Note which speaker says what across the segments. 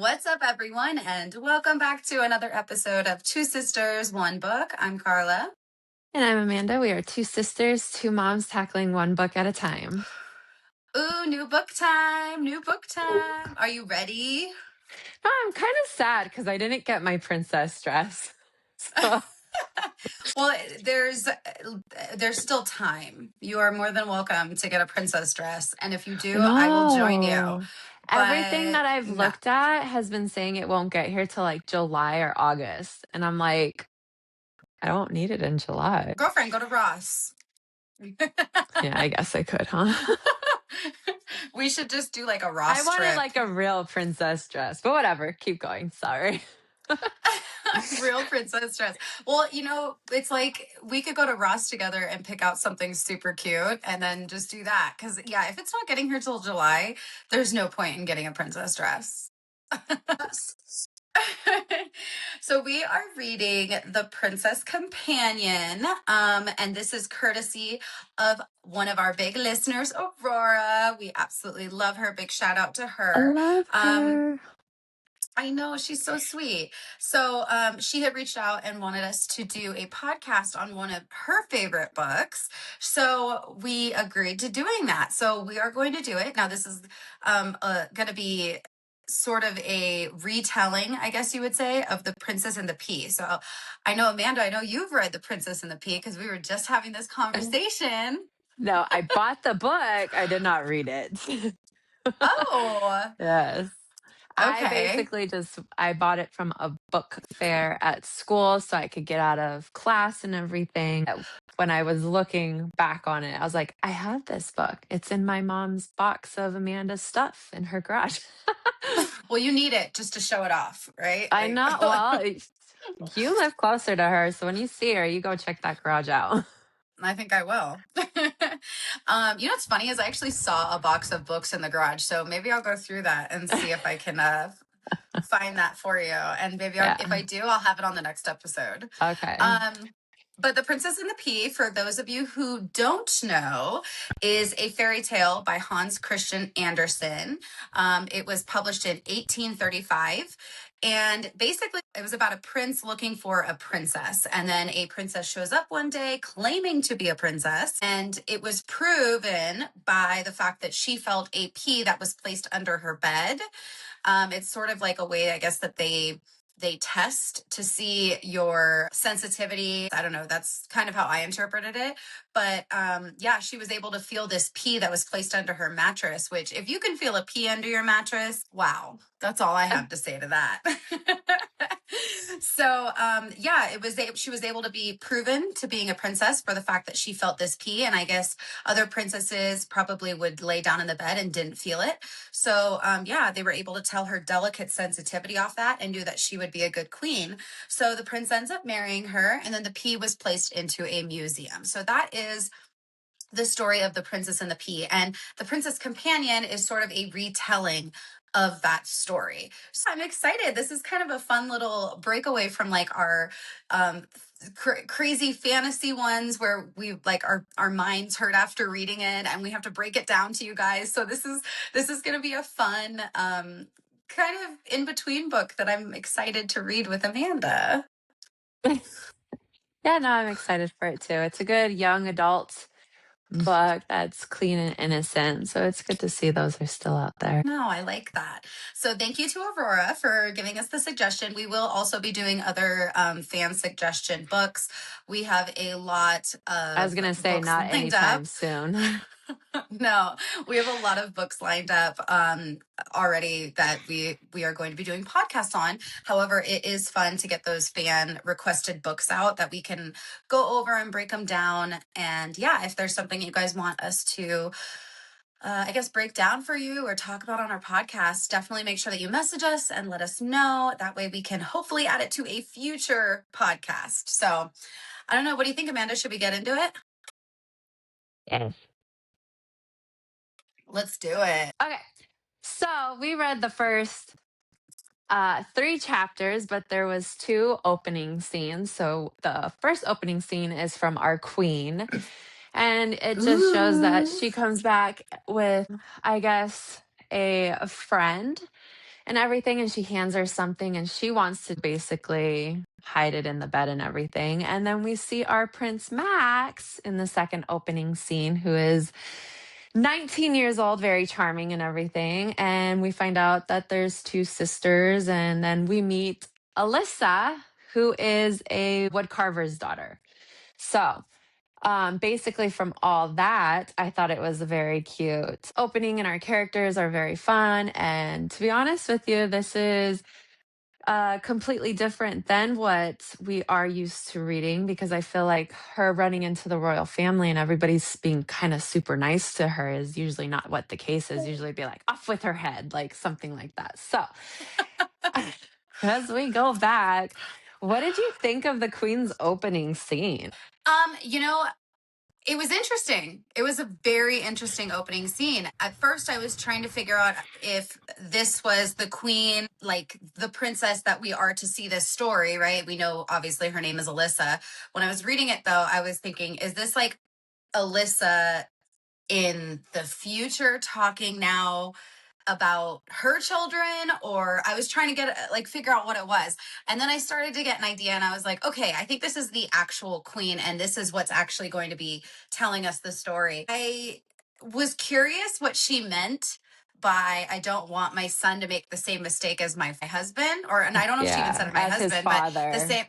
Speaker 1: What's up, everyone, and welcome back to another episode of Two Sisters, One Book. I'm Carla.
Speaker 2: And I'm Amanda. We are two sisters, two moms tackling one book at a time.
Speaker 1: Ooh, new book time, new book time. Are you ready?
Speaker 2: No, I'm kind of sad because I didn't get my princess dress. So
Speaker 1: Well, there's still time. You are more than welcome to get a princess dress, and if you do, I will join you.
Speaker 2: no. Everything
Speaker 1: But
Speaker 2: that I've
Speaker 1: no,
Speaker 2: looked at has been saying it won't get here till like July or August. And I'm like, I don't need it in July.
Speaker 1: girlfriend, go to Ross.
Speaker 2: Yeah, I guess I could, huh?
Speaker 1: We should just do like a Ross
Speaker 2: I wanted
Speaker 1: trip.
Speaker 2: like a real princess dress, but whatever. Keep going. Sorry.
Speaker 1: Real princess dress. Well, it's like we could go to Ross together and pick out something super cute and then just do that. Because, yeah, if it's not getting here till July, there's no point in getting a princess dress. So we are reading The Princess Companion, and this is courtesy of one of our big listeners, Aurora. We absolutely love her. Big shout out to
Speaker 2: I
Speaker 1: her.
Speaker 2: love her.
Speaker 1: I know, she's so sweet. So she had reached out and wanted us to do a podcast on one of her favorite books. So we agreed to doing that. So we are going to do it. Now, this is going to be sort of a retelling, I guess you would say, of The Princess and the Pea. So I know, Amanda, I know you've read The Princess and the Pea because we were just having this conversation.
Speaker 2: No, I bought the book. I did not read it.
Speaker 1: Oh,
Speaker 2: Yes. I
Speaker 1: okay.
Speaker 2: basically I bought it from a book fair at school so I could get out of class and everything. When I was looking back on it, I was like, I have this book. It's in my mom's box of Amanda's stuff in her garage.
Speaker 1: Well, you need it just to show it off, right?
Speaker 2: I know. Well, you live closer to her. So when you see her, you go check that garage out.
Speaker 1: I think I will. What's funny is I actually saw a box of books in the garage, so maybe I'll go through that and see if I can find that for you. And maybe if I do, I'll have it on the next episode.
Speaker 2: Okay.
Speaker 1: But The Princess and the Pea, for those of you who don't know, is a fairy tale by Hans Christian Andersen. It was published in 1835. And basically, it was about a prince looking for a princess. And then a princess shows up one day claiming to be a princess. And it was proven by the fact that she felt a pea that was placed under her bed. It's sort of like a way, I guess, that they test to see your sensitivity. I don't know. That's kind of how I interpreted it. But yeah, she was able to feel this pea that was placed under her mattress, which if you can feel a pea under your mattress, wow, that's all I have to say to that. So yeah, she was able to be proven to being a princess for the fact that she felt this pea. And I guess other princesses probably would lay down in the bed and didn't feel it. So yeah, they were able to tell her delicate sensitivity off that and knew that she would be a good queen. So the prince ends up marrying her, and then the pea was placed into a museum. So that is the story of The Princess and the Pea. And The Princess Companion is sort of a retelling of that story. So I'm excited. This is kind of a fun little breakaway from like our crazy fantasy ones where we like our minds hurt after reading it and we have to break it down to you guys. So this is going to be a fun kind of in between book that I'm excited to read with Amanda.
Speaker 2: Yeah, no, I'm excited for it too. It's a good young adult book that's clean and innocent. So it's good to see those are still out there.
Speaker 1: No, I like that. So thank you to Aurora for giving us the suggestion. We will also be doing other fan suggestion books. We have a lot of
Speaker 2: I was going to say not anytime soon.
Speaker 1: No, we have a lot of books lined up already that we are going to be doing podcasts on. However, it is fun to get those fan requested books out that we can go over and break them down. And yeah, if there's something you guys want us to I guess break down for you or talk about on our podcast, definitely make sure that you message us and let us know. That way we can hopefully add it to a future podcast. So I don't know. What do you think, Amanda? Should we get into it?
Speaker 2: Yes.
Speaker 1: Let's do it.
Speaker 2: Okay. So we read the first 3 chapters, but there was 2 opening scenes. So the first opening scene is from our queen. And it just shows that she comes back with, I guess, a friend. and everything, and she hands her something, and she wants to basically hide it in the bed and everything. And then we see our Prince Max in the second opening scene, who is 19 years old, very charming and everything. And we find out that there's two sisters, and then we meet Alyssa, who is a woodcarver's daughter. So, basically, from all that, I thought it was a very cute opening, and our characters are very fun. And to be honest with you, this is completely different than what we are used to reading, because I feel like her running into the royal family and everybody's being kind of super nice to her is usually not what the case is. Usually be like, off with her head, like something like that. So, as we go back, what did you think of the Queen's opening scene?
Speaker 1: You know, it was interesting. It was a very interesting opening scene. At first, I was trying to figure out if this was the queen, like the princess that we are to see this story, right? We know obviously her name is Alyssa. When I was reading it, though, I was thinking, is this like Alyssa in the future talking now about her children, or I was trying to get like figure out what it was. And then I started to get an idea, and I was like, okay, I think this is the actual queen, and this is what's actually going to be telling us the story. I was curious what she meant by I don't want my son to make the same mistake as my husband, or and I don't know if she even said
Speaker 2: Yeah,
Speaker 1: it my
Speaker 2: as his
Speaker 1: husband, but the
Speaker 2: father.
Speaker 1: same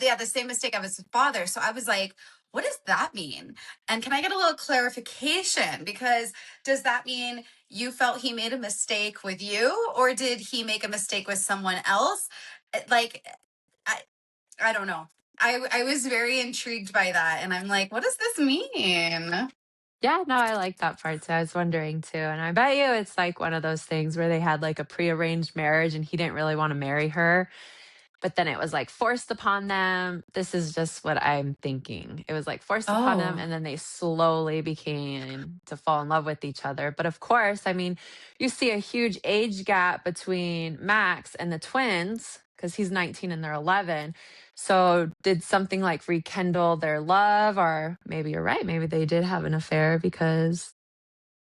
Speaker 1: yeah, the same mistake of his father. So I was like, what does that mean? And can I get a little clarification? Because does that mean you felt he made a mistake with you, or did he make a mistake with someone else? Like, I I don't know. I was very intrigued by that, and I'm like, what does this mean?
Speaker 2: Yeah, no, I like that part too. I was wondering too. And I bet you it's like one of those things where they had like a prearranged marriage and he didn't really want to marry her. But then it was like forced upon them. This is just what I'm thinking. It was like forced upon them,
Speaker 1: Oh,
Speaker 2: and then they slowly became to fall in love with each other. But of course, I mean, you see a huge age gap between Max and the twins because he's 19 and they're 11. So did something like rekindle their love? Or maybe you're right. Maybe they did have an affair because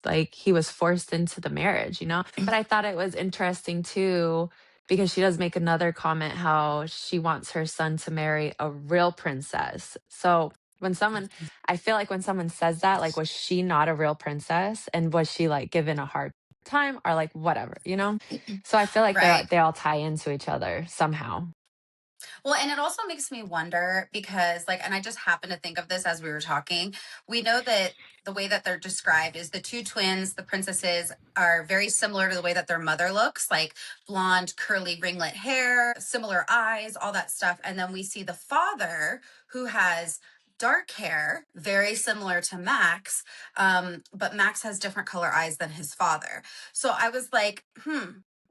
Speaker 2: like he was forced into the marriage, you know? But I thought it was interesting too, because she does make another comment how she wants her son to marry a real princess. So when someone, I feel like when someone says that, like, was she not a real princess? And was she like given a hard time or like whatever, you know? So I feel like
Speaker 1: right.
Speaker 2: they all tie into each other somehow.
Speaker 1: Well, and it also makes me wonder because, like, and I just happened to think of this as we were talking. We know that the way that they're described is the two twins, the princesses, are very similar to the way that their mother looks, like blonde, curly, ringlet hair, similar eyes, all that stuff. And then we see the father who has dark hair, very similar to Max, but Max has different color eyes than his father. So I was like,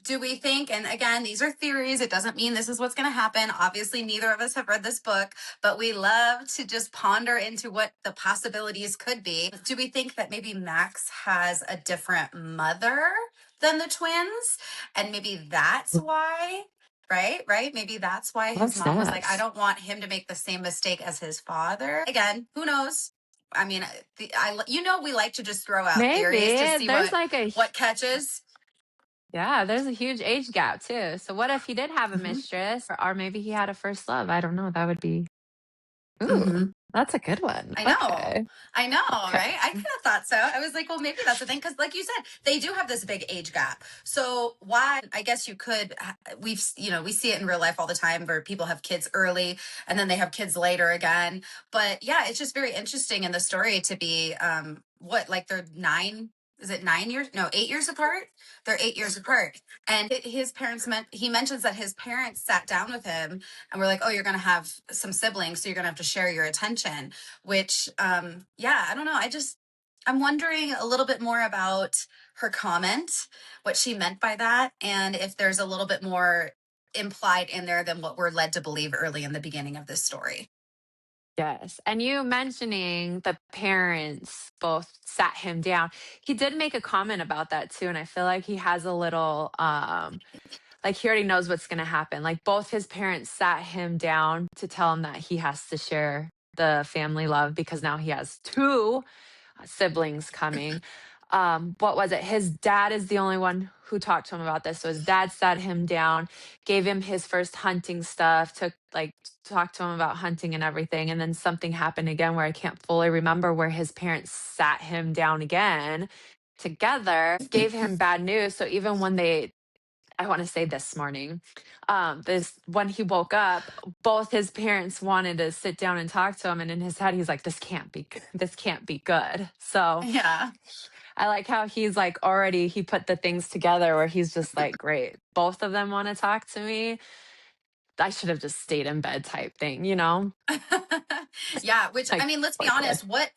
Speaker 1: do we think, and again, these are theories, it doesn't mean this is what's going to happen, obviously neither of us have read this book, but we love to just ponder into what the possibilities could be. Do we think that maybe Max has a different mother than the twins, and maybe that's why, right, maybe that's why
Speaker 2: Well,
Speaker 1: his mom was like, I
Speaker 2: snaps.
Speaker 1: don't want him to make the same mistake as his father? Again, who knows? I mean, we like to just throw out theories to
Speaker 2: Maybe
Speaker 1: see
Speaker 2: there's
Speaker 1: what
Speaker 2: like a
Speaker 1: catches.
Speaker 2: Yeah, there's a huge age gap too. So what if he did have a
Speaker 1: Hmm.
Speaker 2: mistress, or maybe he had a first love? I don't know. That would be ooh,
Speaker 1: Hmm.
Speaker 2: that's a good one.
Speaker 1: I know.
Speaker 2: Okay.
Speaker 1: I know,
Speaker 2: Okay.
Speaker 1: right? I kind of thought so. I was like, well, maybe that's the thing. Cause like you said, they do have this big age gap. So why, I guess you could, we see it in real life all the time where people have kids early and then they have kids later again. But yeah, it's just very interesting in the story to be, like they're is it 9 years? No, 8 years apart. They're 8 years apart. And his parents he mentions that his parents sat down with him and were like, oh, you're going to have some siblings. So you're going to have to share your attention, which yeah, I don't know, I'm wondering a little bit more about her comment, what she meant by that, and if there's a little bit more implied in there than what we're led to believe early in the beginning of this story.
Speaker 2: Yes. And you mentioning the parents both sat him down. He did make a comment about that too. And I feel like he has a little like he already knows what's gonna happen. Like both his parents sat him down to tell him that he has to share the family love because now he has two siblings coming. what was it? His dad is the only one who talked to him about this. So his dad sat him down, gave him his first hunting stuff, took like talked to him about hunting and everything. And then something happened again where I can't fully remember, where his parents sat him down again together, gave him bad news. So even when they, I want to say this morning, this when he woke up, both his parents wanted to sit down and talk to him, and in his head he's like, this can't be good. So
Speaker 1: Yeah.
Speaker 2: I like how he's like already, he put the things together where he's just like, great, both of them want to talk to me. I should have just stayed in bed type thing, you know?
Speaker 1: Yeah, which I
Speaker 2: Like,
Speaker 1: mean, let's be
Speaker 2: poor kid.
Speaker 1: honest, what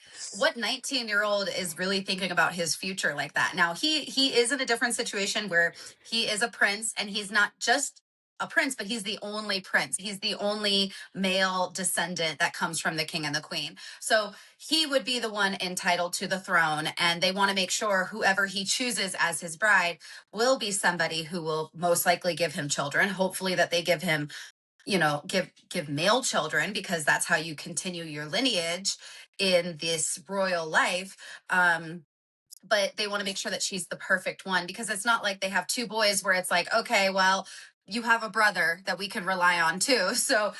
Speaker 1: 19-year-old is really thinking about his future like that? Now, he is in a different situation where he is a prince, and he's not just a prince, but he's the only prince. He's the only male descendant that comes from the king and the queen. So, he would be the one entitled to the throne, and they want to make sure whoever he chooses as his bride will be somebody who will most likely give him children. Hopefully that they give him, give male children, because that's how you continue your lineage in this royal life. But they want to make sure that she's the perfect one, because it's not like they have two boys where it's like, okay, well, you have a brother that we can rely on too. So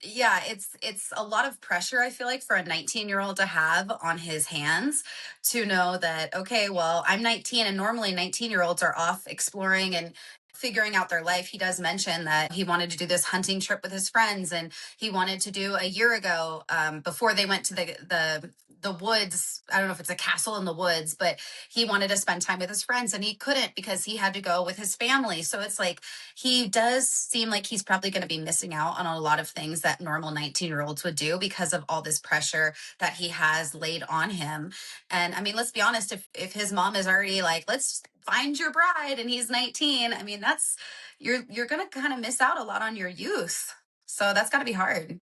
Speaker 1: yeah, it's a lot of pressure, I feel like, for a 19-year-old to have on his hands, to know that, okay, well, I'm 19, and normally 19-year-olds are off exploring and figuring out their life. He does mention that he wanted to do this hunting trip with his friends, and he wanted to do a year ago, before they went to the woods. I don't know if it's a castle in the woods, but he wanted to spend time with his friends, and he couldn't because he had to go with his family. So it's like, he does seem like he's probably going to be missing out on a lot of things that normal 19-year-olds would do, because of all this pressure that he has laid on him. And I mean, let's be honest, if his mom is already like, let's find your bride, and he's 19, I mean, that's, you're going to kind of miss out a lot on your youth. So that's got to be hard.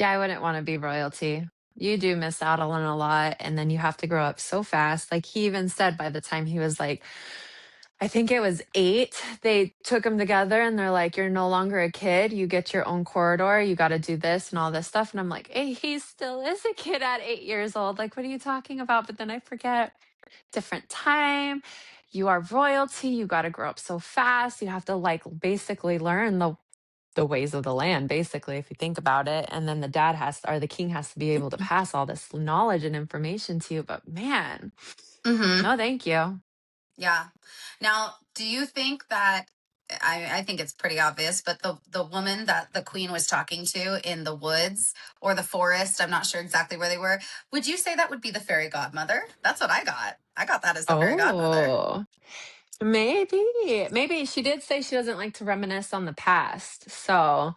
Speaker 2: Yeah, I wouldn't want to be royalty. You do miss out on a lot, and then you have to grow up so fast. Like he even said, by the time he was like, I think it was 8, they took him together and they're like, you're no longer a kid. You get your own corridor. You got to do this and all this stuff. And I'm like, hey, he still is a kid at 8 years old. Like, what are you talking about? But then I forget, different time. You are royalty. You got to grow up so fast. You have to like basically learn the ways of the land, basically, if you think about it. And then the dad has to, or the king has to be able to pass all this knowledge and information to you. But man,
Speaker 1: Mm-hmm.
Speaker 2: no, thank you.
Speaker 1: Yeah. Now, do you think that, I think it's pretty obvious, but the woman that the queen was talking to in the woods or the forest, I'm not sure exactly where they were. Would you say that would be the fairy godmother? That's what I got. I got that as the fairy godmother.
Speaker 2: Oh, maybe she did say she doesn't like to reminisce on the past. So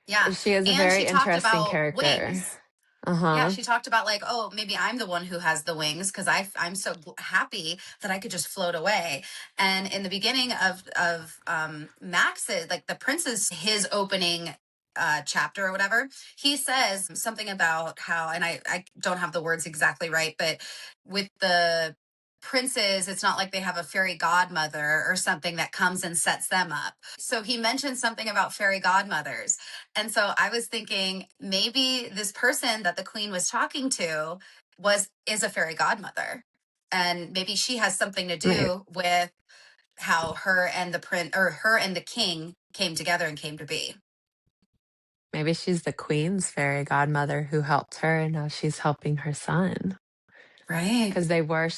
Speaker 1: Yeah.
Speaker 2: she is a
Speaker 1: And
Speaker 2: very
Speaker 1: she talked
Speaker 2: interesting
Speaker 1: about
Speaker 2: character.
Speaker 1: wings. Yeah,
Speaker 2: Uh-huh.
Speaker 1: she talked about like, oh, maybe I'm the one who has the wings, because I'm so happy that I could just float away. And in the beginning of Max's, like the prince's, his opening chapter or whatever, he says something about how, and I don't have the words exactly right, but with the princes, it's not like they have a fairy godmother or something that comes and sets them up. So he mentioned something about fairy godmothers, and so I was thinking, maybe this person that the queen was talking to was is a fairy godmother. And maybe she has something to
Speaker 2: Maybe,
Speaker 1: do with how her and the prince, or her and the king, came together and came to be.
Speaker 2: maybe she's the queen's fairy godmother who helped her, and now she's helping her son.
Speaker 1: Right.
Speaker 2: Because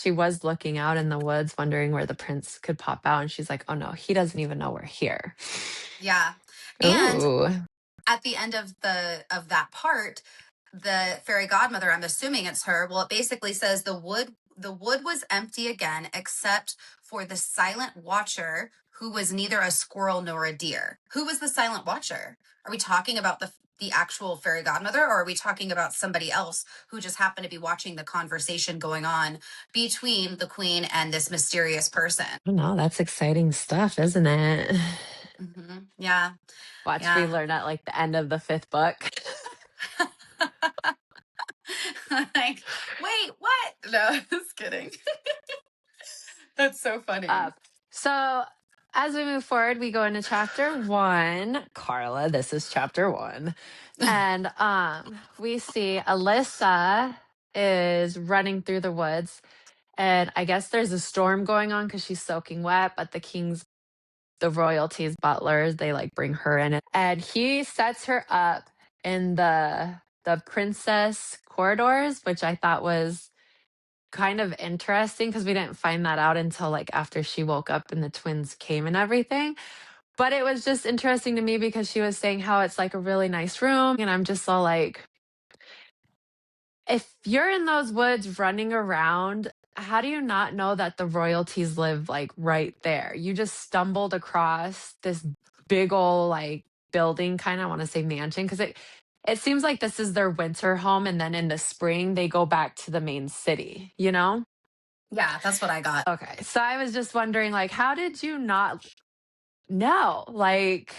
Speaker 2: she was looking out in the woods, wondering where the prince could pop out. And she's like, oh no, he doesn't even know we're here.
Speaker 1: Yeah. And
Speaker 2: Ooh,
Speaker 1: at the end of that part, the fairy godmother, I'm assuming it's her, well, it basically says the wood was empty again, except for the silent watcher, who was neither a squirrel nor a deer. Who was the silent watcher? Are we talking about the actual fairy godmother, or are we talking about somebody else who just happened to be watching the conversation going on between the queen and this mysterious person?
Speaker 2: I don't know. That's exciting stuff, isn't it?
Speaker 1: Yeah.
Speaker 2: Watch me
Speaker 1: Yeah.
Speaker 2: learn at like the end of the 5th book.
Speaker 1: Like, wait, what? No, just kidding. That's so funny.
Speaker 2: uh, so as we move forward, we go into chapter 1. Carla, this is chapter 1. And we see Alyssa is running through the woods, and I guess there's a storm going on because she's soaking wet, but the royalties butlers, they like bring her in, and he sets her up in the princess corridors, which I thought was kind of interesting because we didn't find that out until like after she woke up and the twins came and everything. But it was just interesting to me because she was saying how it's like a really nice room, and I'm just all like, if you're in those woods running around, how do you not know that the royalties live like right there? You just stumbled across this big old like building, kind of want to say mansion, because it seems like this is their winter home, and then in the spring they go back to the main city, you know?
Speaker 1: Yeah, that's what I got.
Speaker 2: Okay. So I was just wondering, like, how did you not know? Like,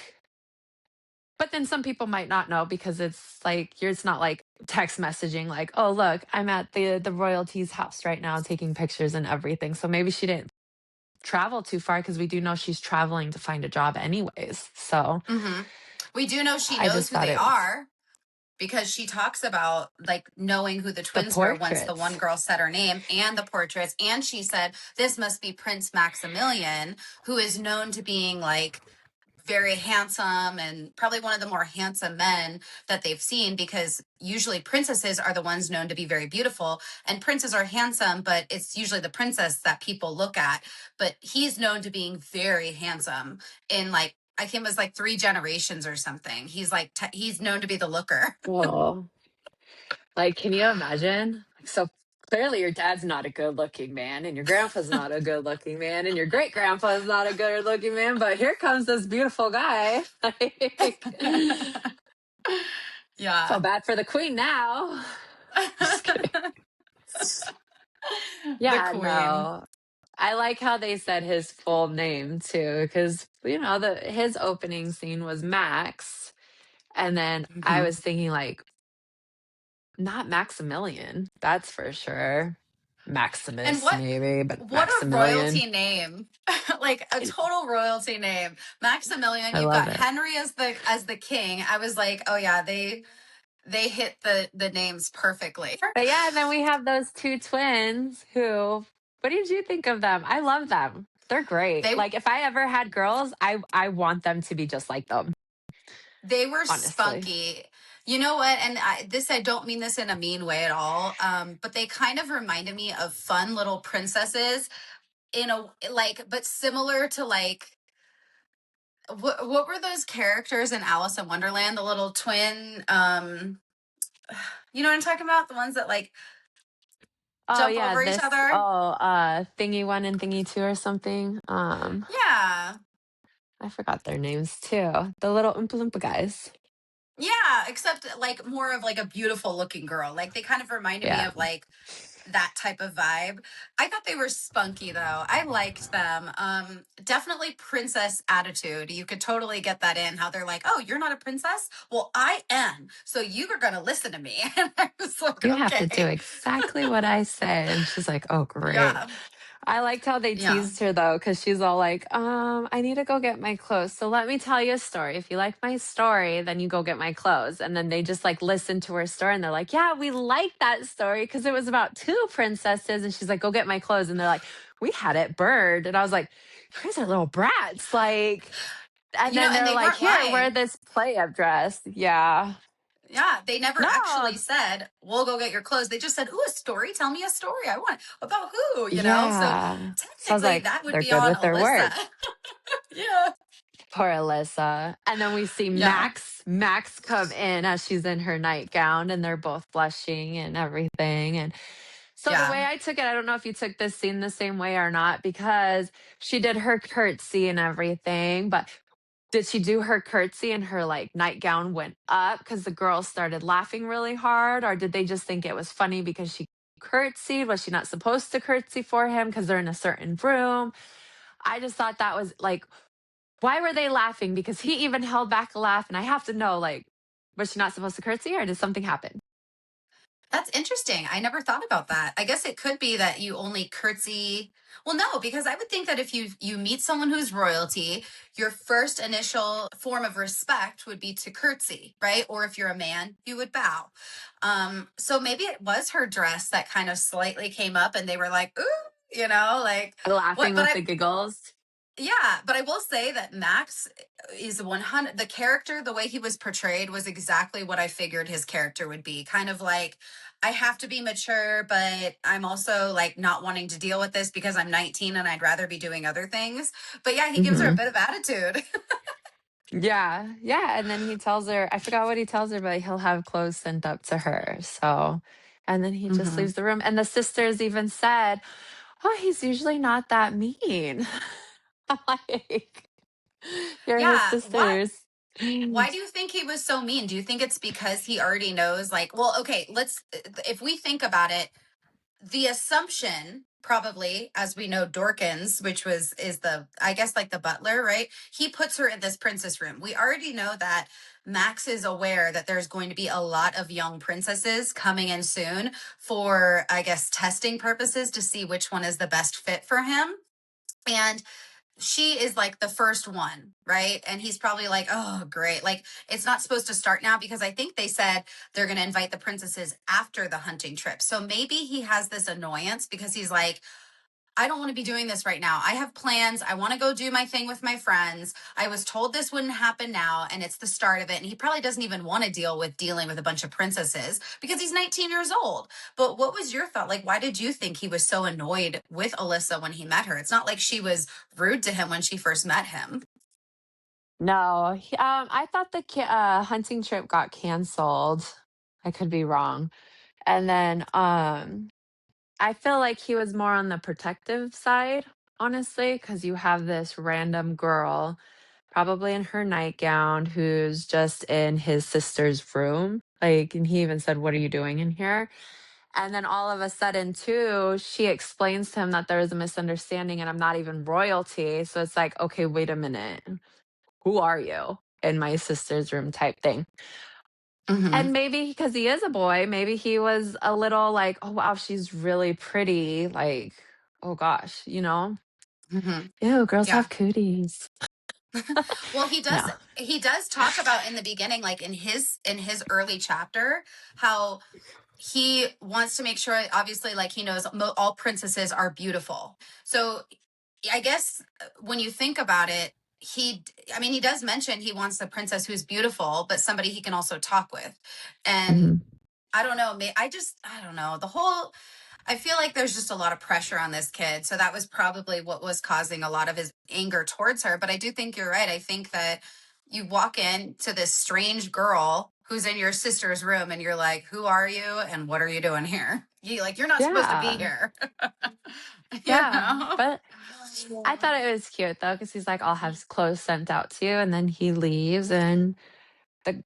Speaker 2: but then some people might not know because it's not like text messaging like, "Oh, look, I'm at the royalties house right now taking pictures and everything." So maybe she didn't travel too far because we do know she's traveling to find a job anyways. So
Speaker 1: Hmm. We do know she
Speaker 2: I
Speaker 1: knows
Speaker 2: just
Speaker 1: who
Speaker 2: thought
Speaker 1: they
Speaker 2: it was
Speaker 1: are because she talks about like knowing who the
Speaker 2: the
Speaker 1: twins were once the one
Speaker 2: portraits.
Speaker 1: girl said her name and the portraits. And she said, this must be Prince Maximilian, who is known to being like very handsome and probably one of the more handsome men that they've seen, because usually princesses are the ones known to be very beautiful and princes are handsome, but it's usually the princess that people look at. But he's known to being very handsome in like, I think it was like three generations or something. He's like, he's known to be the looker.
Speaker 2: Oh, like, can you imagine? So clearly your dad's not a good looking man, and your grandpa's not a good looking man, and your great grandpa's not a good looking man, but here comes this beautiful guy. Like,
Speaker 1: Yeah.
Speaker 2: feel bad for the queen now. Just kidding.
Speaker 1: The
Speaker 2: Yeah,
Speaker 1: queen.
Speaker 2: no. I like how they said his full name too, because the his opening scene was Max, and then I
Speaker 1: Mhm.
Speaker 2: was thinking like, not Maximilian, that's for sure.
Speaker 1: And
Speaker 2: Maximus maybe, but
Speaker 1: what a
Speaker 2: Maximilian.
Speaker 1: royalty name. Like a total royalty name. Maximilian,
Speaker 2: I
Speaker 1: you've
Speaker 2: love
Speaker 1: got
Speaker 2: it.
Speaker 1: Henry as the king. I was like, "Oh yeah, they hit the names perfectly."
Speaker 2: But yeah, and then we have those two twins who, what did you think of them? I love them. They're great.
Speaker 1: They
Speaker 2: Like if I ever had girls, I want them to be just like them,
Speaker 1: they were
Speaker 2: honestly.
Speaker 1: spunky. You know what? And I don't mean this in a mean way at all. But they kind of reminded me of fun little princesses in a like, but similar to like what were those characters in Alice in Wonderland? The little twin. You know what I'm talking about? The ones that like
Speaker 2: Oh
Speaker 1: jump
Speaker 2: yeah,
Speaker 1: over each
Speaker 2: this
Speaker 1: other.
Speaker 2: thingy one and thingy two or something.
Speaker 1: Yeah.
Speaker 2: I forgot their names too. The little Oompa Loompa guys.
Speaker 1: Yeah, except like more of like a beautiful looking girl. Like they kind of reminded me
Speaker 2: Yeah.
Speaker 1: of like that type of vibe. I thought they were spunky though. I liked them. Definitely princess attitude. You could totally get that in how they're like, "Oh, you're not a princess? Well, I am. So you are going to listen to me." And I was like,
Speaker 2: You have to do
Speaker 1: "Okay."
Speaker 2: exactly what I say. And she's like, oh, great.
Speaker 1: Yeah.
Speaker 2: I liked how they
Speaker 1: Yeah.
Speaker 2: teased her though, because she's all like, I need to go get my clothes. So let me tell you a story. If you like my story, then you go get my clothes. And then they just like listen to her story and they're like, yeah, we like that story because it was about two princesses. And she's like, go get my clothes. And they're like, we had it burned. And I was like, you guys are little brats. Like, and
Speaker 1: You know,
Speaker 2: then
Speaker 1: and
Speaker 2: they're
Speaker 1: they
Speaker 2: like,
Speaker 1: weren't
Speaker 2: here, wear
Speaker 1: lying.
Speaker 2: this play up dress. Yeah.
Speaker 1: Yeah, they never actually
Speaker 2: No.
Speaker 1: said, "We'll go get your clothes." They just said, "Ooh, a story. Tell me a story. I want about who, you know?" So
Speaker 2: Yeah. So I was
Speaker 1: technically
Speaker 2: like,
Speaker 1: that would
Speaker 2: they're
Speaker 1: be
Speaker 2: good
Speaker 1: on
Speaker 2: with their
Speaker 1: Alyssa.
Speaker 2: word.
Speaker 1: Yeah.
Speaker 2: Poor Alyssa. And then we see
Speaker 1: Yeah.
Speaker 2: Max come in as she's in her nightgown and they're both blushing and everything. And so the
Speaker 1: Yeah.
Speaker 2: way I took it, I don't know if you took this scene the same way or not, because she did her curtsy and everything, but did she do her curtsy and her like nightgown went up because the girls started laughing really hard? Or did they just think it was funny because she curtsied? Was she not supposed to curtsy for him because they're in a certain room? I just thought that was like, why were they laughing? Because he even held back a laugh, and I have to know, like, was she not supposed to curtsy, or did something happen?
Speaker 1: That's interesting. I never thought about that. I guess it could be that you only curtsy. Well, no, because I would think that if you meet someone who's royalty, your first initial form of respect would be to curtsy, right? Or if you're a man, you would bow. So maybe it was her dress that kind of slightly came up, and they were like, "Ooh." like what,
Speaker 2: Laughing
Speaker 1: but
Speaker 2: with the giggles.
Speaker 1: yeah, but I will say that Max is 100. The character, the way he was portrayed, was exactly what I figured his character would be. Kind of like, I have to be mature, but I'm also like not wanting to deal with this because I'm 19 and I'd rather be doing other things. But yeah, he gives her a
Speaker 2: Mhm.
Speaker 1: bit of attitude.
Speaker 2: Yeah, yeah, and then he tells her I forgot what he tells her, but he'll have clothes sent up to her, so and then he just
Speaker 1: Hmm.
Speaker 2: leaves the room, and the sisters even said, "Oh, he's usually not that mean." I'm like, "You're his
Speaker 1: Yeah.
Speaker 2: sisters."
Speaker 1: Why do you think he was so mean? Do you think it's because he already knows, like, well, okay, if we think about it, the assumption probably, as we know, Dorkins, which is the, I guess, like the butler, right? He puts her in this princess room. We already know that Max is aware that there's going to be a lot of young princesses coming in soon for, I guess, testing purposes to see which one is the best fit for him. And she is like the first one, right? And he's probably like, oh, great. Like, it's not supposed to start now because I think they said they're going to invite the princesses after the hunting trip. So maybe he has this annoyance because he's like, I don't want to be doing this right now. I have plans. I want to go do my thing with my friends. I was told this wouldn't happen now, and it's the start of it. And he probably doesn't even want to dealing with a bunch of princesses because he's 19 years old. But what was your thought? Like, why did you think he was so annoyed with Alyssa when he met her? It's not like she was rude to him when she first met him.
Speaker 2: No, I thought the hunting trip got canceled. I could be wrong. And then, I feel like he was more on the protective side, honestly, because you have this random girl, probably in her nightgown, who's just in his sister's room. Like, and he even said, "What are you doing in here?" And then all of a sudden, too, she explains to him that there is a misunderstanding and I'm not even royalty. So it's like, okay, wait a minute. Who are you in my sister's room type thing?
Speaker 1: Mm-hmm.
Speaker 2: And maybe because he is a boy, maybe he was a little like, "Oh, wow, she's really pretty." Like, "Oh gosh," you know?
Speaker 1: Mm-hmm.
Speaker 2: "Ew, girls
Speaker 1: Yeah.
Speaker 2: have cooties."
Speaker 1: Well,
Speaker 2: No.
Speaker 1: he does talk about in the beginning, like in his early chapter, how he wants to make sure, obviously, like he knows all princesses are beautiful. So I guess when you think about it, I mean, he does mention he wants a princess who's beautiful, but somebody he can also talk with. And
Speaker 2: Mhm.
Speaker 1: I don't know, I don't know. I feel like there's just a lot of pressure on this kid. So that was probably what was causing a lot of his anger towards her. But I do think you're right. I think that you walk into this strange girl who's in your sister's room and you're like, who are you? And what are you doing here? You're not supposed to be
Speaker 2: Yeah.
Speaker 1: here. you
Speaker 2: Yeah.
Speaker 1: know?
Speaker 2: But I thought it was cute though, because he's like, "I'll have clothes sent out to you," and then he leaves, and the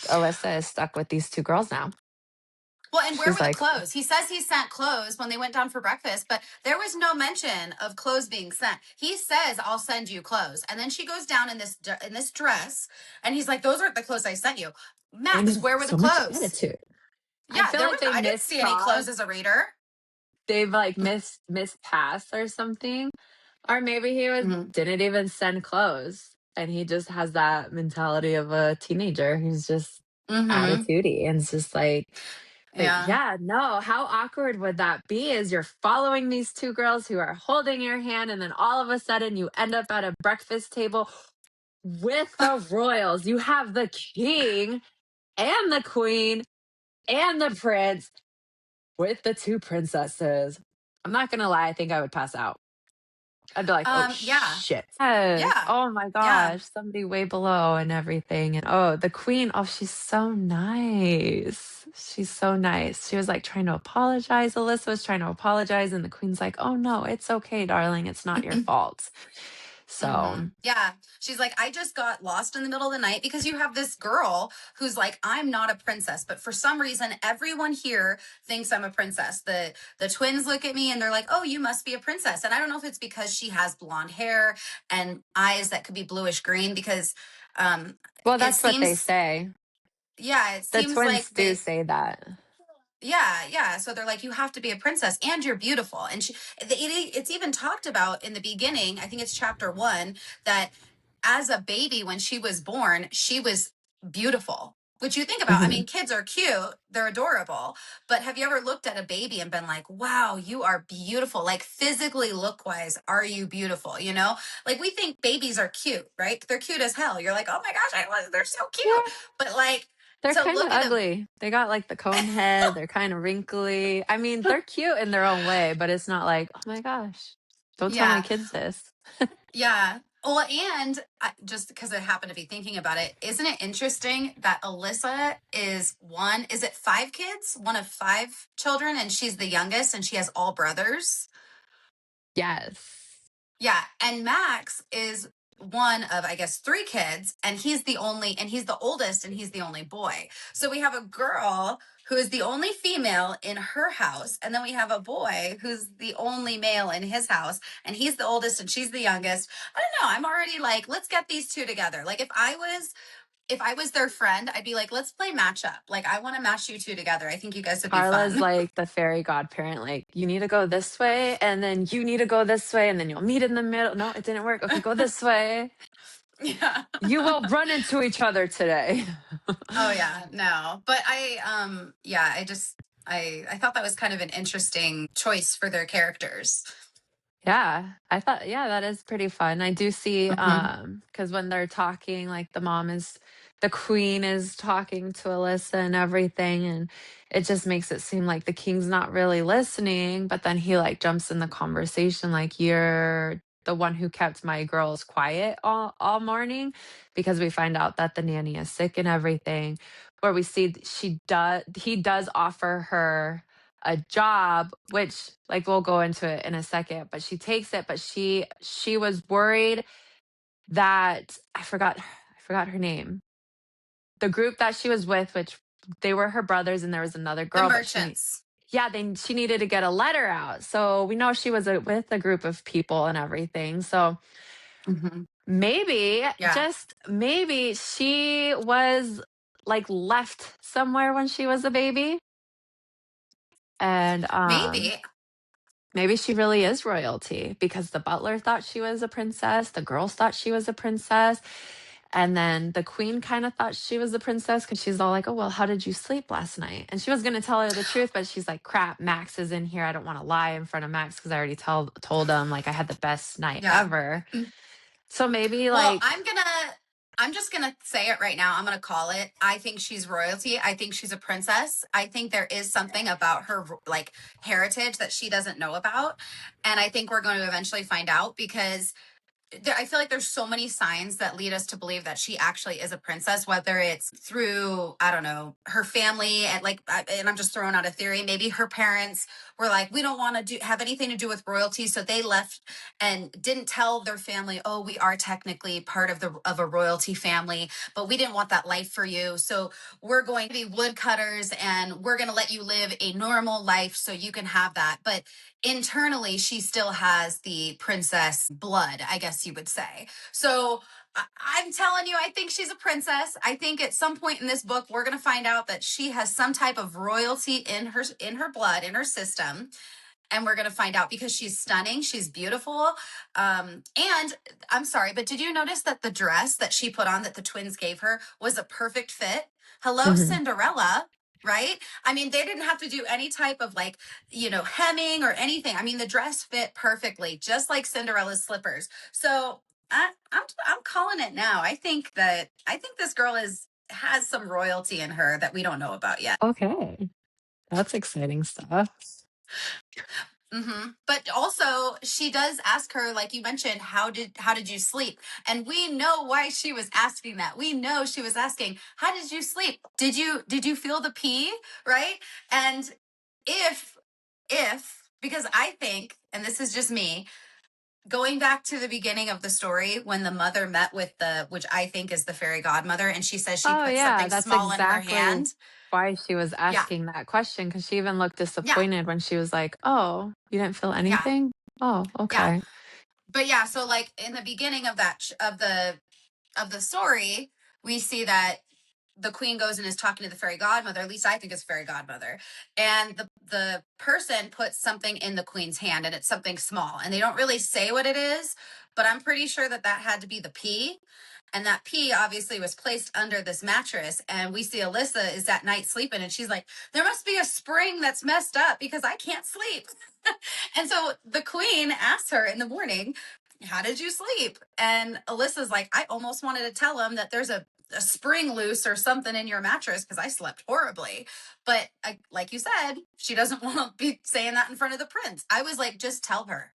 Speaker 2: Alyssa is stuck with these 2 girls now.
Speaker 1: Well, and where
Speaker 2: She's
Speaker 1: were the
Speaker 2: like,
Speaker 1: clothes? He says he sent clothes when they went down for breakfast, but there was no mention of clothes being sent. He says, "I'll send you clothes," and then she goes down in this dress, and he's like, "Those aren't the clothes I sent you."
Speaker 2: and
Speaker 1: Max,
Speaker 2: with
Speaker 1: where were the
Speaker 2: so much
Speaker 1: clothes?
Speaker 2: attitude. I
Speaker 1: Yeah,
Speaker 2: feel
Speaker 1: there
Speaker 2: like
Speaker 1: was no,
Speaker 2: they
Speaker 1: I didn't see any
Speaker 2: missaw.
Speaker 1: clothes as a reader.
Speaker 2: They've like mispassed or something. Or maybe he was
Speaker 1: Hmm.
Speaker 2: didn't even send clothes and he just has that mentality of a teenager who's just
Speaker 1: Hmm.
Speaker 2: attitudey and it's just like, but
Speaker 1: Yeah.
Speaker 2: yeah, no, how awkward would that be as you're following these 2 girls who are holding your hand and then all of a sudden you end up at a breakfast table with the royals. You have the king and the queen and the prince with the 2 princesses. I'm not gonna lie, I think I would pass out. I'd be like, "Oh,
Speaker 1: Yeah.
Speaker 2: shit." Yes.
Speaker 1: Yeah.
Speaker 2: Oh my
Speaker 1: Yeah.
Speaker 2: gosh, somebody way below and everything, and, oh, the queen, oh, she's so nice. She's so nice. She was, like, trying to apologize. Alyssa was trying to apologize, and the queen's like, "Oh, no, it's okay, darling. It's not your fault."
Speaker 1: Hmm.
Speaker 2: So,
Speaker 1: Yeah. She's like, I just got lost in the middle of the night because you have this girl who's like, I'm not a princess, but for some reason, everyone here thinks I'm a princess. The twins look at me and they're like, oh, you must be a princess. And I don't know if it's because she has blonde hair and eyes that could be bluish green because um
Speaker 2: well,
Speaker 1: it
Speaker 2: that's what they
Speaker 1: seems,
Speaker 2: say.
Speaker 1: yeah, it
Speaker 2: The
Speaker 1: seems
Speaker 2: twins
Speaker 1: like
Speaker 2: do
Speaker 1: they,
Speaker 2: say that.
Speaker 1: yeah, yeah. So they're like, you have to be a princess and you're beautiful. And it's even talked about in the beginning, I think it's chapter one, that as a baby, when she was born, she was beautiful, Which you think about, I
Speaker 2: Mhm.
Speaker 1: mean, kids are cute, they're adorable, but have you ever looked at a baby and been like, wow, you are beautiful? Like physically look wise, are you beautiful? You know, like we think babies are cute, right? They're cute as hell. You're like, oh my gosh, they're so cute.
Speaker 2: Yeah,
Speaker 1: But like
Speaker 2: they're
Speaker 1: to
Speaker 2: kinda
Speaker 1: look at a,
Speaker 2: ugly. They got, like, the cone head, they're kinda wrinkly. I mean, they're cute in their own way, but it's not like, "Oh my gosh, don't tell my
Speaker 1: yeah,
Speaker 2: kids this."
Speaker 1: yeah. Well, and just because I happen to be thinking about it, isn't it interesting that Alyssa is one, is it five kids? One of five children, and she's the youngest, and she has all brothers.
Speaker 2: Yes.
Speaker 1: Yeah, and Max is one of I guess three kids, and he's the oldest, and he's the only boy. So we have a girl who is the only female in her house, and then we have a boy who's the only male in his house, and he's the oldest and she's the youngest. I don't know. I'm already like, let's get these two together. Like if I was their friend, I'd be like, let's play matchup. Like I want to mash you two together. I think you guys would be
Speaker 2: Carla's
Speaker 1: fun.
Speaker 2: like the fairy godparent, like, "You need to go this way, and then you need to go this way, and then you'll meet in the middle. No, it didn't work. Okay, go this way.
Speaker 1: Yeah.
Speaker 2: You will run into each other today."
Speaker 1: Oh yeah, no. But yeah, I thought that was kind of an interesting choice for their characters.
Speaker 2: Yeah, I thought yeah, that is pretty fun. I do see,
Speaker 1: Hmm.
Speaker 2: because when they're talking, like, the queen is talking to Alyssa and everything, and it just makes it seem like the king's not really listening, but then he, like, jumps in the conversation, like, "You're the one who kept my girls quiet all morning," because we find out that the nanny is sick and everything, where we see he does offer her a job, which, like, we'll go into it in a second, but she takes it, but she was worried that I forgot her name. The group that she was with, which they were her brothers and there was another
Speaker 1: The
Speaker 2: girl, but
Speaker 1: merchants.
Speaker 2: yeah, she needed to get a letter out. So we know she was with a group of people and everything. So
Speaker 1: Hmm.
Speaker 2: maybe,
Speaker 1: Yeah,
Speaker 2: just maybe she was, like, left somewhere when she was a baby, and
Speaker 1: maybe.
Speaker 2: maybe she really is royalty because the butler thought she was a princess, the girls thought she was a princess, and then the queen kind of thought she was a princess because she's all like, "Oh, well, how did you sleep last night?" And she was going to tell her the truth, but she's like, "Crap, Max is in here. I don't want to lie in front of Max because I already told him like I had the best night
Speaker 1: Yeah.
Speaker 2: ever." So maybe
Speaker 1: Well,
Speaker 2: like,
Speaker 1: I'm just gonna say it right now. I'm gonna call it. I think she's royalty. I think she's a princess. I think there is something about her like heritage that she doesn't know about. And I think we're going to eventually find out because I feel like there's so many signs that lead us to believe that she actually is a princess, whether it's through, I don't know, her family and like, and I'm just throwing out a theory. Maybe her parents were like, we don't want to have anything to do with royalty. So they left and didn't tell their family, oh, we are technically part of a royalty family, but we didn't want that life for you. So we're going to be woodcutters and we're going to let you live a normal life so you can have that. But internally she still has the princess blood, I guess you would say. So I'm telling you, I think she's a princess. I think at some point in this book we're going to find out that she has some type of royalty in her blood, in her system, and we're going to find out because she's stunning, she's beautiful. And I'm sorry, but did you notice that the dress that she put on that the twins gave her was a perfect fit? Hello,
Speaker 2: mhm.
Speaker 1: Cinderella. Right? I mean, they didn't have to do any type of like, hemming or anything. I mean, the dress fit perfectly, just like Cinderella's slippers. So I'm calling it now. I think this girl has some royalty in her that we don't know about yet.
Speaker 2: Okay, that's exciting stuff.
Speaker 1: But also, she does ask her, like you mentioned, how did you sleep? And we know why she was asking that. We know she was asking, how did you sleep? Did you feel the pee? Right? And if because I think, and this is just me, going back to the beginning of the story when the mother met with the which I think is the fairy godmother, and she says she
Speaker 2: Oh,
Speaker 1: put
Speaker 2: yeah,
Speaker 1: something
Speaker 2: that's
Speaker 1: small in her
Speaker 2: exactly
Speaker 1: hand.
Speaker 2: why she was
Speaker 1: Yeah,
Speaker 2: asking that question, because she even looked
Speaker 1: yeah,
Speaker 2: disappointed when she was like, "Oh, you didn't feel
Speaker 1: yeah,
Speaker 2: anything? Oh,
Speaker 1: yeah.
Speaker 2: okay."
Speaker 1: But yeah, so like in the beginning of of the story, we see that the queen goes and is talking to the fairy godmother. At least I think it's fairy godmother, and the person puts something in the queen's hand, and it's something small, and they don't really say what it is, but I'm pretty sure that that had to be the pea. And that pee obviously was placed under this mattress. And we see Alyssa is that night sleeping, and she's like, there must be a spring that's messed up because I can't sleep. And so the queen asks her in the morning, how did you sleep? And Alyssa's like, I almost wanted to tell him that there's a spring loose or something in your mattress because I slept horribly. But like you said, she doesn't want to be saying that in front of the prince. I was like, just tell her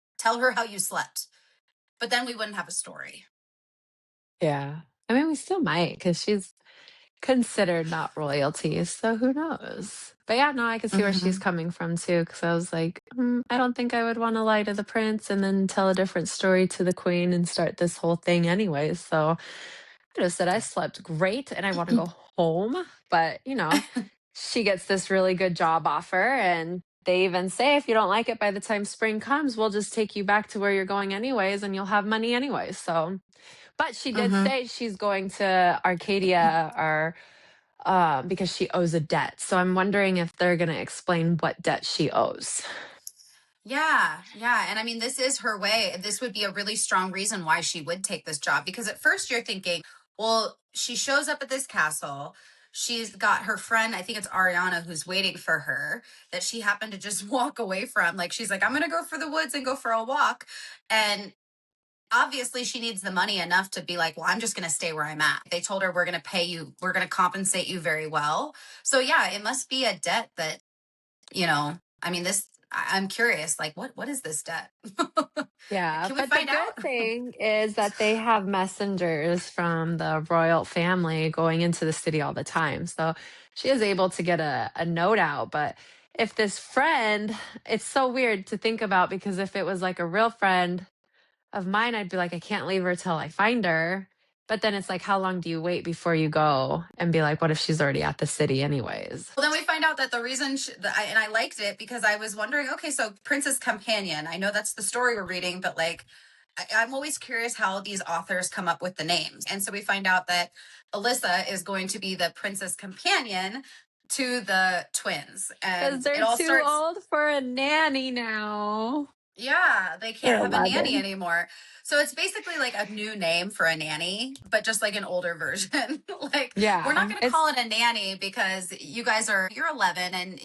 Speaker 1: how you slept. But then we wouldn't have a story.
Speaker 2: Yeah. I mean, we still might because she's considered not royalty, so who knows? But yeah, no, I can see where she's
Speaker 1: Mm-hmm.
Speaker 2: coming from too, because I was like, I don't think I would want to lie to the prince and then tell a different story to the queen and start this whole thing anyways. So I just said I slept great and I want to go home. But, she gets this really good job offer. And they even say, if you don't like it by the time spring comes, we'll just take you back to where you're going anyways and you'll have money anyways. So, but she did
Speaker 1: Mm-hmm.
Speaker 2: say she's going to Arcadia or because she owes a debt. So I'm wondering if they're going to explain what debt she owes.
Speaker 1: Yeah, yeah. And I mean, this is her way. This would be a really strong reason why she would take this job because at first you're thinking, well, she shows up at this castle. She's got her friend, I think it's Ariana, who's waiting for her that she happened to just walk away from. Like, she's like, I'm going to go for the woods and go for a walk. And obviously, she needs the money enough to be like, well, I'm just going to stay where I'm at. They told her, we're going to pay you, we're going to compensate you very well. So, yeah, it must be a debt that I mean, I'm curious, like, what is this debt?
Speaker 2: Yeah,
Speaker 1: Can we
Speaker 2: but the
Speaker 1: find
Speaker 2: good
Speaker 1: out?
Speaker 2: thing is that they have messengers from the royal family going into the city all the time. So she is able to get a note out. But if this friend, it's so weird to think about because if it was like a real friend of mine, I'd be like, I can't leave her till I find her. But then it's like, how long do you wait before you go and be like, what if she's already at the city anyways?
Speaker 1: Well, then we find out that the reason, and I liked it because I was wondering, okay, so Princess Companion, I know that's the story we're reading, but like, I'm always curious how these authors come up with the names. And so we find out that Alyssa is going to be the Princess Companion to the twins.
Speaker 2: Because
Speaker 1: And it
Speaker 2: they're
Speaker 1: all
Speaker 2: too
Speaker 1: starts.
Speaker 2: old for a nanny now.
Speaker 1: Yeah, they
Speaker 2: They're
Speaker 1: can't have a nanny
Speaker 2: 11.
Speaker 1: anymore. So it's basically like a new name for a nanny, but just like an older version. Like, we're not
Speaker 2: Yeah,
Speaker 1: going to
Speaker 2: it's
Speaker 1: call it a nanny because you're 11 and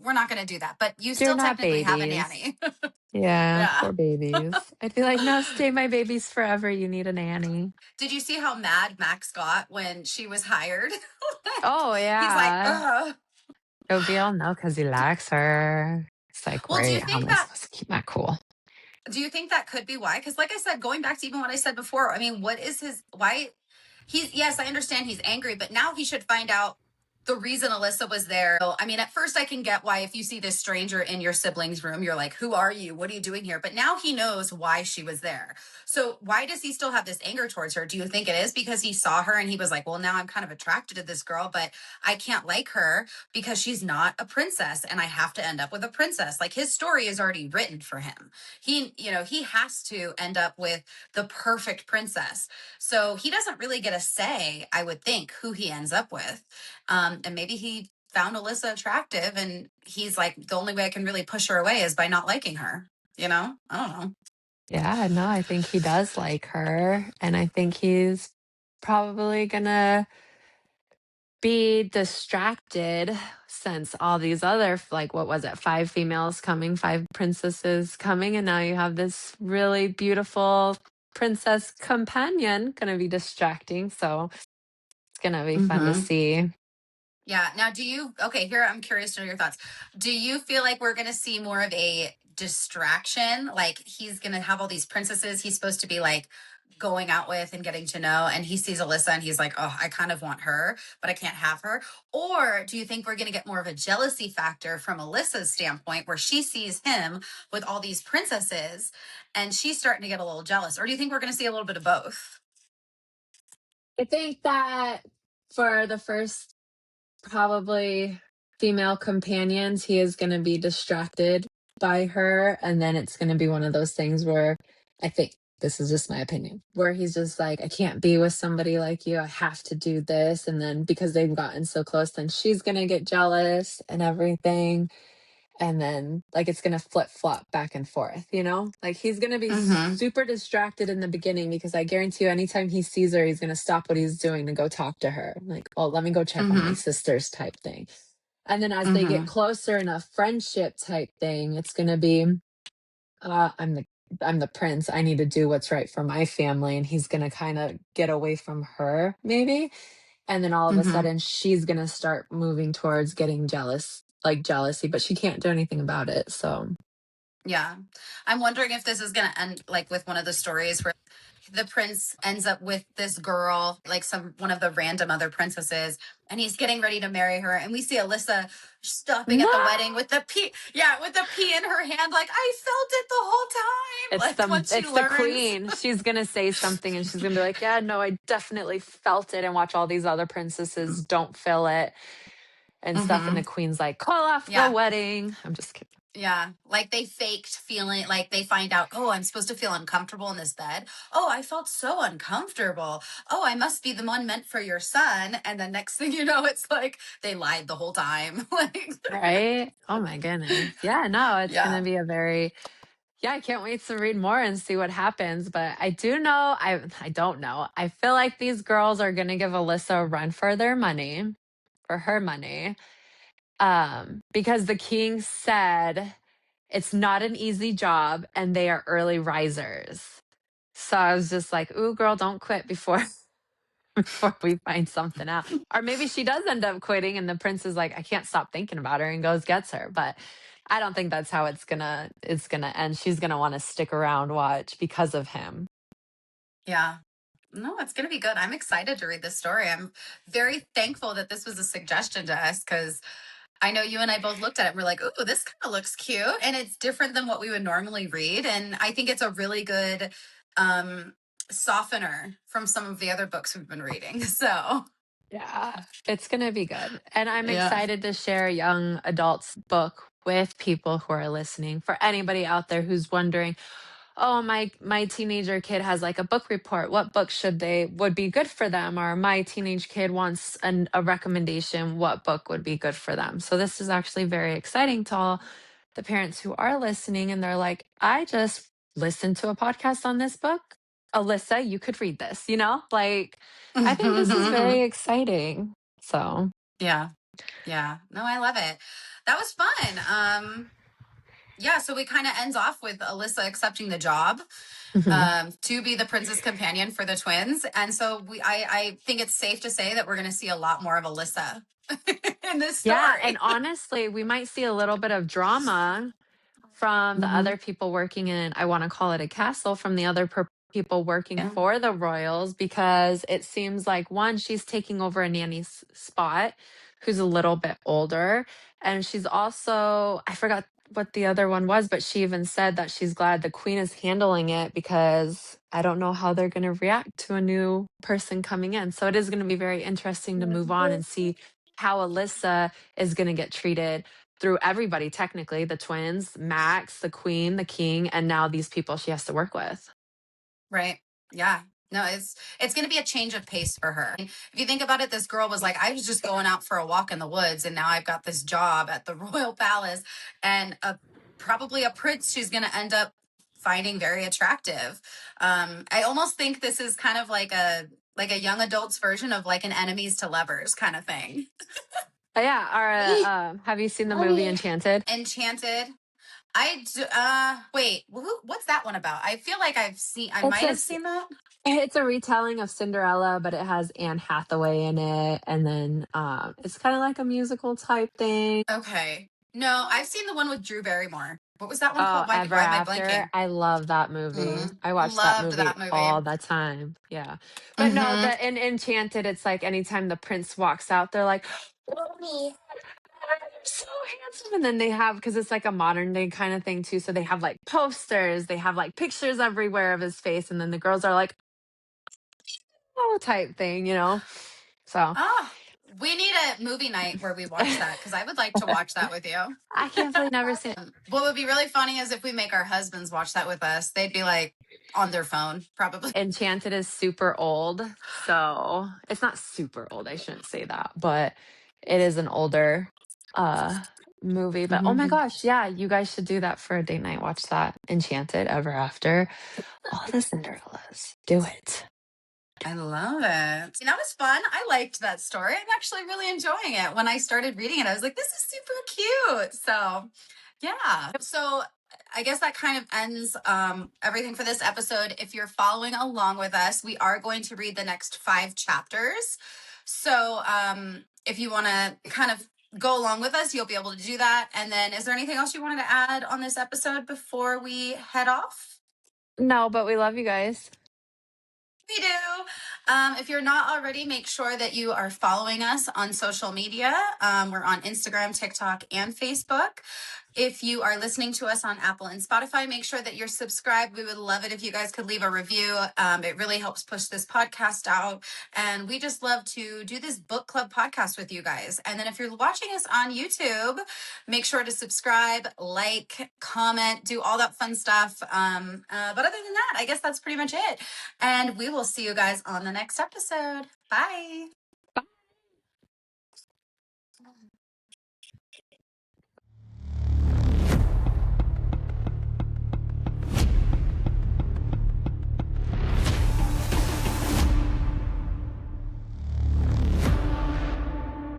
Speaker 1: we're not going to do that, but you
Speaker 2: you're
Speaker 1: still
Speaker 2: not
Speaker 1: technically have a
Speaker 2: babies.
Speaker 1: nanny.
Speaker 2: Yeah,
Speaker 1: Yeah.
Speaker 2: poor babies. I'd be like, no, stay my babies forever. You need a nanny.
Speaker 1: Did you see how mad Max got when she was hired? Like,
Speaker 2: Oh,
Speaker 1: he's like,
Speaker 2: yeah.
Speaker 1: ugh.
Speaker 2: It'll be all no because he likes her. It's like,
Speaker 1: Well,
Speaker 2: great. How am I supposed to keep that cool?
Speaker 1: do you think that could be why? Because, like I said, going back to even what I said before, I mean, what is why? Yes, I understand he's angry, but now he should find out the reason Alyssa was there. So, I mean, at first I can get why if you see this stranger in your sibling's room, you're like, who are you? What are you doing here? But now he knows why she was there. So why does he still have this anger towards her? Do you think it is because he saw her and he was like, well, now I'm kind of attracted to this girl, but I can't like her because she's not a princess and I have to end up with a princess. Like, his story is already written for him. He has to end up with the perfect princess. So he doesn't really get a say, I would think, who he ends up with. And maybe he found Alyssa attractive and he's like, the only way I can really push her away is by not liking her. I don't know.
Speaker 2: Yeah, no, I think he does like her. And I think he's probably gonna be distracted since all these other like what was it, five females coming, five princesses coming, and now you have this really beautiful princess companion gonna be distracting. So it's gonna be fun to
Speaker 1: Mm-hmm.
Speaker 2: see.
Speaker 1: Yeah. Now, okay, here I'm curious to know your thoughts. Do you feel like we're going to see more of a distraction? Like, he's going to have all these princesses he's supposed to be like going out with and getting to know, and he sees Alyssa and he's like, oh, I kind of want her, but I can't have her? Or do you think we're going to get more of a jealousy factor from Alyssa's standpoint where she sees him with all these princesses and she's starting to get a little jealous? Or do you think we're going to see a little bit of both?
Speaker 2: I think that for the first probably female companions, he is going to be distracted by her. And then it's going to be one of those things where I think this is just my opinion, where he's just like, I can't be with somebody like you. I have to do this. And then because they've gotten so close, then she's going to get jealous and everything. and then like it's gonna flip flop back and forth, you know? Like he's gonna be
Speaker 1: Mm-hmm.
Speaker 2: super distracted in the beginning because I guarantee you anytime he sees her, he's gonna stop what he's doing to go talk to her. Like, oh, let me go check on my
Speaker 1: Mm-hmm.
Speaker 2: sisters type thing. And then as they get
Speaker 1: Mm-hmm.
Speaker 2: closer in a friendship type thing, it's gonna be I'm the prince. I need to do what's right for my family. And he's gonna kind of get away from her, maybe. And then all of a
Speaker 1: Mm-hmm.
Speaker 2: sudden she's gonna start moving towards getting jealous, like jealousy, but she can't do anything about it. So
Speaker 1: Yeah. I'm wondering if this is going to end like with one of the stories where the prince ends up with this girl, like some one of the random other princesses, and he's getting ready to marry her. And we see Alyssa stopping at the
Speaker 2: no,
Speaker 1: wedding with the pea, yeah, with the pea in her hand, like I felt it the whole time. Like once she
Speaker 2: it's the
Speaker 1: learns.
Speaker 2: queen. She's gonna say something and she's gonna be like, yeah, no, I definitely felt it, and watch all these other princesses don't feel it and stuff. And
Speaker 1: Mm-hmm.
Speaker 2: the queen's like, call off the
Speaker 1: Yeah.
Speaker 2: wedding. I'm just kidding.
Speaker 1: Yeah, like they faked feeling like they find out, oh, I'm supposed to feel uncomfortable in this bed. Oh, I felt so uncomfortable. Oh, I must be the one meant for your son. And the next thing you know, it's like they lied the whole time. Like,
Speaker 2: Right? Oh my goodness. Yeah, no, it's gonna
Speaker 1: yeah.
Speaker 2: be a very yeah, I can't wait to read more and see what happens. But I do know, I don't know. I feel like these girls are gonna give Alyssa a run for their money, for her money. Because the king said it's not an easy job and they are early risers. So I was just like, ooh, girl, don't quit before before we find something out. Or maybe she does end up quitting and the prince is like, I can't stop thinking about her and goes gets her. But I don't think that's how it's gonna end. She's gonna want to stick around watch because of him.
Speaker 1: Yeah. No, it's going to be good. I'm excited to read this story. I'm very thankful that this was a suggestion to us because I know you and I both looked at it and we're like, ooh, this kind of looks cute. And it's different than what we would normally read. And I think it's a really good um, softener from some of the other books we've been reading. So,
Speaker 2: Yeah, it's gonna be good. And I'm
Speaker 1: yeah.
Speaker 2: excited to share a young adults book with people who are listening. For anybody out there who's wondering, oh, my teenager kid has like a book report, what book should they would be good for them, or my teenage kid wants a recommendation, what book would be good for them. So this is actually very exciting to all the parents who are listening and they're like, I just listened to a podcast on this book. Alyssa, you could read this, like I think this is very exciting. So
Speaker 1: Yeah. Yeah. No, I love it. That was fun. Yeah, so we kind of ends off with Alyssa accepting the job
Speaker 2: mhm.
Speaker 1: to be the princess companion for the twins. And so I think it's safe to say that we're going to see a lot more of Alyssa in this
Speaker 2: Yeah, and
Speaker 1: story.
Speaker 2: honestly, we might see a little bit of drama from the
Speaker 1: Hmm.
Speaker 2: other people working in, I want to call it a castle, from the other people working
Speaker 1: Yeah.
Speaker 2: for the royals, because it seems like one, she's taking over a nanny's spot who's a little bit older. And she's also, I forgot what the other one was, but she even said that she's glad the queen is handling it because I don't know how they're going to react to a new person coming in. So it is going to be very interesting to move on and see how Alyssa is going to get treated through everybody, technically the twins, Max, the queen, the king, and now these people she has to work with.
Speaker 1: Right. Yeah. No, it's going to be a change of pace for her. If you think about it, this girl was like, I was just going out for a walk in the woods, and now I've got this job at the royal palace, and probably a prince she's going to end up finding very attractive. I almost think this is kind of like a young adult's version of like an enemies to lovers kind of thing.
Speaker 2: Yeah, have you seen the movie
Speaker 1: Mommy.
Speaker 2: Enchanted?
Speaker 1: Enchanted. Wait, what's that one about? I feel like I
Speaker 2: It's
Speaker 1: might
Speaker 2: a
Speaker 1: have seen that.
Speaker 2: it's a retelling of Cinderella, but it has Anne Hathaway in it, and then it's kind of like a musical type thing.
Speaker 1: Okay. No, I've seen the one with Drew Barrymore. What was that one
Speaker 2: Oh,
Speaker 1: called?
Speaker 2: Ever
Speaker 1: Why am I
Speaker 2: After.
Speaker 1: blanking?
Speaker 2: I love that movie. I watch that
Speaker 1: Loved
Speaker 2: movie
Speaker 1: that movie.
Speaker 2: all the time. Yeah. But no,
Speaker 1: Mm-hmm.
Speaker 2: the in Enchanted, it's like anytime the prince walks out, they're like, "Mommy, you're so handsome." And then they have, because it's like a modern day kind of thing too. So they have like posters, they have like pictures everywhere of his face. And then the girls are like, oh, type thing. So
Speaker 1: Oh, we need a movie night where we watch that because I would like to watch that with you.
Speaker 2: I can't believe never seen
Speaker 1: What would be really funny is if we make our husbands watch that with us. They'd be like on their phone, probably.
Speaker 2: Enchanted is super old. So it's not super old. I shouldn't say that, but it is an older uh movie, but oh my
Speaker 1: Mhm.
Speaker 2: gosh, yeah, you guys should do that for a date night. Watch that. Enchanted, Ever After, all the Cinderellas. Do it.
Speaker 1: I love it. That was fun. I liked that story. I'm actually really enjoying it. When I started reading it, I was like, this is super cute. So, yeah. So, I guess that kind of ends everything for this episode. If you're following along with us, we are going to read the next 5 chapters. So, if you want to kind of go along with us, you'll be able to do that. And then, is there anything else you wanted to add on this episode before we head off?
Speaker 2: No, but we love you guys.
Speaker 1: We do. If you're not already, make sure that you are following us on social media. We're on Instagram, TikTok, and Facebook. If you are listening to us on Apple and Spotify, make sure that you're subscribed. We would love it if you guys could leave a review. It really helps push this podcast out. And we just love to do this book club podcast with you guys. And then if you're watching us on YouTube, make sure to subscribe, like, comment, do all that fun stuff. But other than that, I guess that's pretty much it. And we will see you guys on the next episode. Bye.